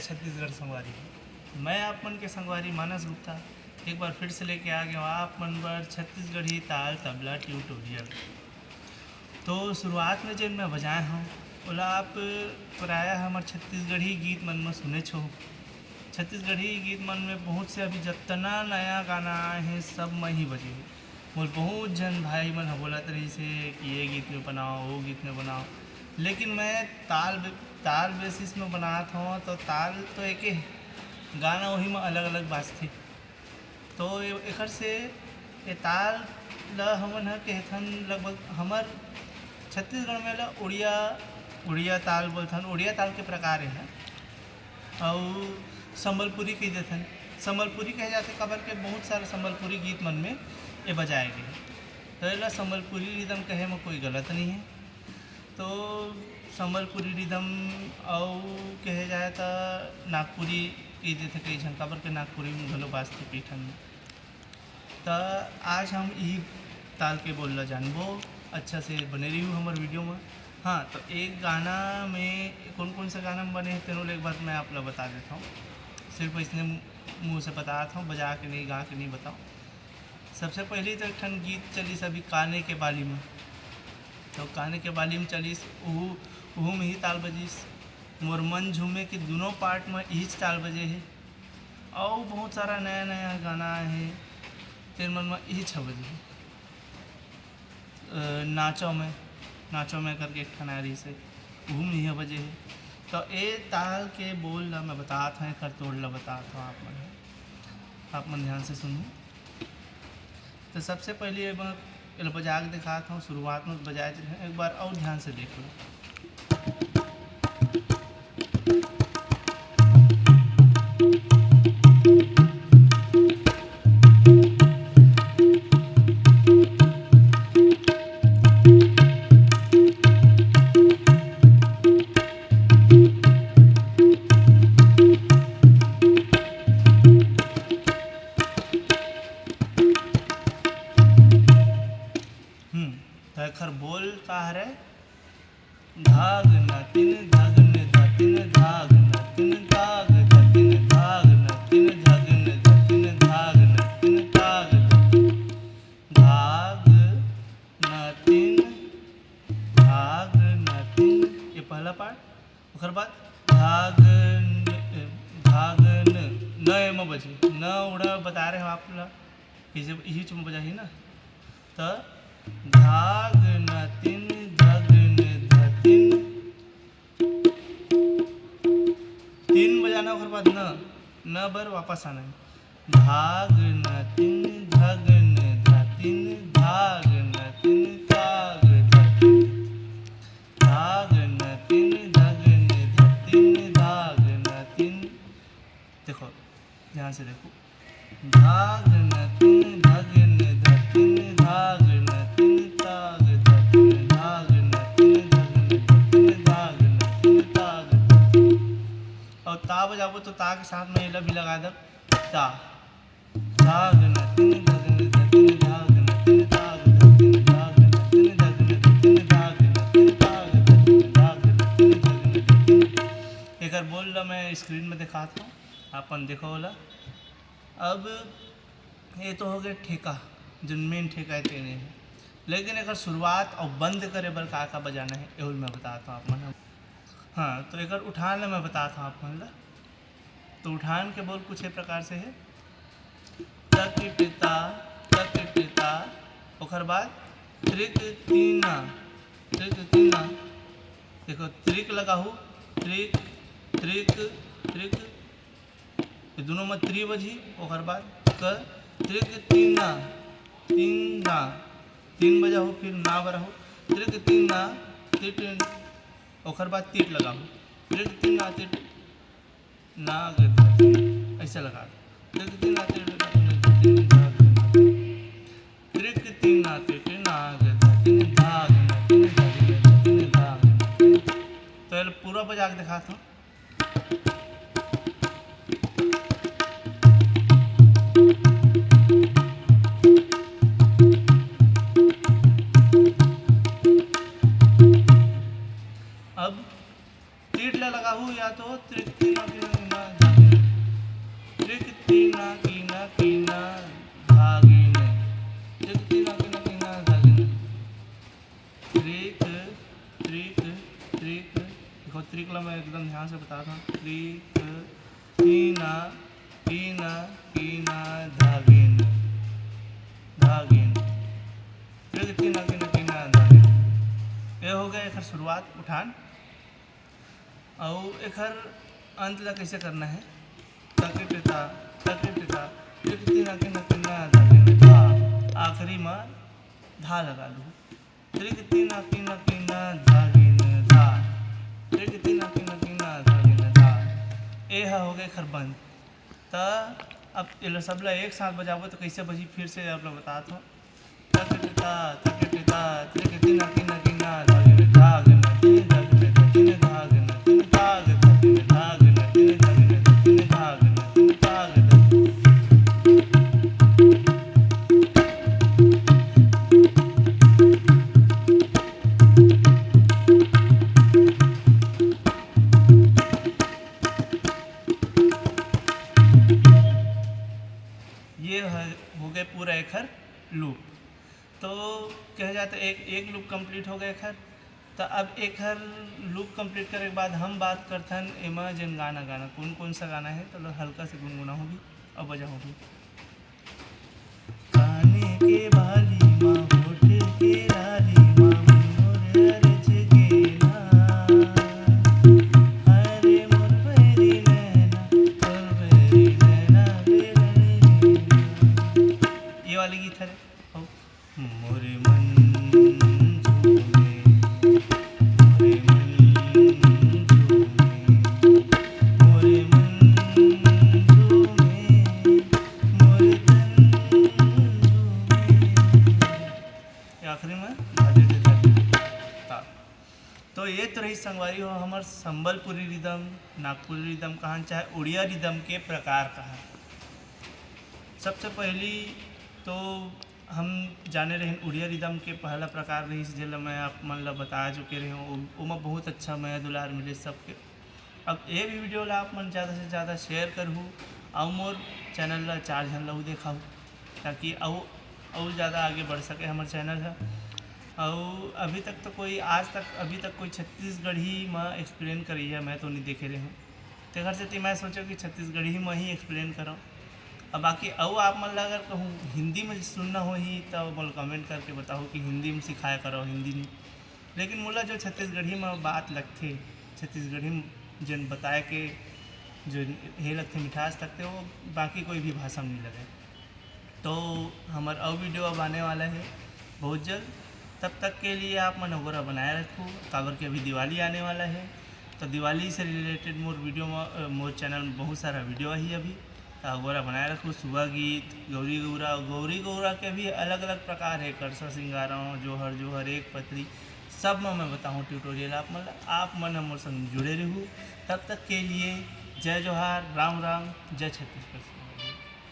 छत्तीसगढ़ संगवारी। मैं आप मन के संगवारी मानस गुप्ता एक बार फिर से लेके आ गया हूँ आप मन पर छत्तीसगढ़ी ताल तबला ट्यूटोरियल। तो शुरुआत में जब मैं बजाए हूँ बोला आप प्रायः हमारे छत्तीसगढ़ी गीत मन में सुने छो। छत्तीसगढ़ी गीत मन में बहुत से अभी जितना नया गाना आए हैं सब मैं ही बजे। मोर बहुत जन भाई मन बोलत रही से कि ये गीत में बनाओ वो गीत में बनाओ, लेकिन मैं ताल बेसिस में बनाता हूँ। तो ताल तो एक गाना वही में अलग अलग बाजथे। तो एकर से ये ताल ला हमन ह कहथन लगभग हमार छत्तीसगढ़ में ला उड़िया ताल बोलथन। उड़िया ताल के प्रकार है और संबलपुरी कह देथन। संबलपुरी कहे जाते कबर के बहुत सारे संबलपुरी गीत मन में ये बजाए गए। तो ये संबलपुरी रिदम कहे में कोई गलत नहीं है। तो संबलपुरी रिदम और कहे जाए तो नागपुरी कह देते कई झन काबर के नागपुरी में घलो बाजते पीठन में। तो आज हम यही ताल के बोलना जानबो। अच्छा से बने रही हूँ हमारे वीडियो में। हाँ, तो एक गाना में कौन कौन सा गाना में बने हैं तेनों एक बार मैं आप लोग बता देता हूँ। सिर्फ इसने मुँह से बताता हूँ, बजा के नहीं गा के नहीं बताऊँ। सबसे पहले तो एक ठन गीत चलीस अभी काने के बाली में। तो काने के बाली में चलीस उहू में ही ताल बजीस। मोर मन झूमे के दोनों पार्ट में यही ताल बजे है। और बहुत सारा नया नया गाना है तेरे मन में यही छ बजे है। नाचो में करके एक ठन आ रही से उहू में ही बजे है। तो ए ताल के बोल ला मैं बताता हूँ, कर तोड़ ला बताता हूँ आप मन ध्यान से सुनिए। तो सबसे पहले मैं बजा के दिखाता हूँ। शुरुआत में बजाए एक बार और ध्यान से देख लो। खर बोल का हरे धाग नतिन धगन धतिन धाग नतिन धाग धतिन धाग नतिन धगन धतिन धाग नतिन धाग धाग नतिन धाग नतिन। ये पहला पार्ट। उसके बाद धागन न में बजे न उड़ा बता रहे हो आप लोग कि जब यही चुम बजा ही ना। तो धाग नतिन धगन धतिन तीन बजाना। उसके बाद न बर वापस आना है। धाग नतिन धगन धतिन धाग नतिन धाग धतिन धाग नतिन धगन धतिन धाग नतिन। देखो ध्यान से देखो। धाग नतिन धगन धतिन धाग नतिन धाग धतिन धाग नतिन धगन धतिन धाग नतिन धाग धतिन। और ता बजाबो तो ता के साथ में एला भी लगा दब। ता धाग नतिन धगन धतिन धाग नतिन धाग धतिन धाग नतिन धगन धतिन धाग नतिन धाग धतिन धाग नतिन धगन धतिन। एक बोल ला मैं स्क्रीन में दिखाता हूँ, अपन देखो बोला। अब ये तो हो गया ठेका, जो मेन ठेका है तेने है। लेकिन एक शुरुआत और बंद करे बर का बजाना है ये मैं बताता हूँ आप मन। हाँ, तो एक उठान ला मैं बताता हूँ आप मन ला। तो उठान के बोल कुछ एक प्रकार से है। तक टिता ओकर बाद त्रिक तीना देखो त्रिक लगाहू त्रिक त्रिक त्रिक ये दोनों में त्रि बजी। ओकर बाद कर त्रिक तीना तीन बजा हो फिर ना बरा हो त्रिक तीना तिट। ओकर बाद तिट लगाहू त्रिक तीना तिट ना ऐसा लगा त्रिक तीना तिट त्रिक तीना तिट नाग धतिन धाग नतिन धगन धतिन धाग नतिन। तो पूरा बजा के दिखाता हूँ। अब तीट ला लगाहू या तो त्रिक तीना मैं एकदम ध्यान से बताता हूँ। त्रिक कीना कीना कीना धागिन धागिन, त्रिक कीना कीना कीना धागिन। ये हो गया एक शुरुआत उठान। और एक अंत ला कैसे करना है, तकिटा तकिटा त्रिक कीना कीना कीना धागिन धा, आखिरी में धा लगा लूँ। त्रिक कीना कीना कीना धागिन धा, त्रिक कीना कीना कीना धागिन धा। ए हो गए खरबंद। तो अब ये सबला एक साथ बजाबो तो कैसे बजी, फिर से आप लोग बता दो। तकिटा तकिटा त्रिक कीना कीना कीना धागिन धागिन तीन धागिन तीन धागिन तीन धागिन धागिन धागिन तीन धागिन तीन धागिन तीन धागिन। ये हो गए पूरा एक लूप। तो कह जाते एक लूप कंप्लीट हो गए खर। तो अब एक लूप कंप्लीट करे के बाद हम बात करथन एमा जन गाना कौन कौन सा गाना है, तो हल्का से गुनगुना होगी और बजा होगी। काने के बाली माँ होठ के लाली माँ मोर अर्ज के ना, हरे मोर बैरी नैना तोर बैरी नैना बेरैना। ये वाली गीत है। मोरे मन झूमे मोरे मन झूमे मोरे मन झूमे मोरे तन झूमे। आखिरी में ता। तो ये तो रही संगवारी हो हमार संबलपुरी रिदम, नागपुरी रिदम कहाँ चाहे उड़िया रिदम के प्रकार कहाँ। सबसे पहली तो हम जाने रहे उड़िया रिदम के पहला प्रकार रही जिला मैं आप मन ला बता चुके रहे हूँ। उमा बहुत अच्छा मैं दुलार मिले सबके। अब ये भी वीडियो ला आप मन ज़्यादा से ज़्यादा शेयर करहूँ और मोर चैनल ला 4 जन ला देखाऊँ, ताकि और ज़्यादा आगे बढ़ सके हमारे चैनल है। और अभी तक कोई छत्तीसगढ़ी में एक्सप्लेन करी है मैं तो नहीं देखे रहे हूँ। तो घर से मैं सोचा कि छत्तीसगढ़ी में ही एक्सप्लेन करूँ। अब बाकी आप मन अगर कहूँ हिंदी में सुनना हो ही तो मोल कमेंट करके बताओ कि हिंदी में सिखाया करो हिंदी में। लेकिन मोला जो छत्तीसगढ़ी में बात लगते, छत्तीसगढ़ी में जन बताए के जो हे लगते मिठास लगते वो बाकी कोई भी भाषा में नहीं लगे। तो हमारा और वीडियो अब आने वाला है बहुत जल्द। तब तक के लिए आप मन वगैरह बनाए रखो, काबर के अभी दिवाली आने वाला है। तो दिवाली से रिलेटेड मोर चैनल में बहुत सारा वीडियो है अभी, तो वगैरह बनाए रखो। सुबह गीत, गौरी गौरा के भी अलग अलग प्रकार है, करसा सिंगारों जोहर एक पत्री सब में मैं बताऊँ ट्यूटोरियल। आप मन हमारे संग जुड़े रहूँ। तब तक के लिए जय जोहार, राम राम, जय छत्तीसगढ़।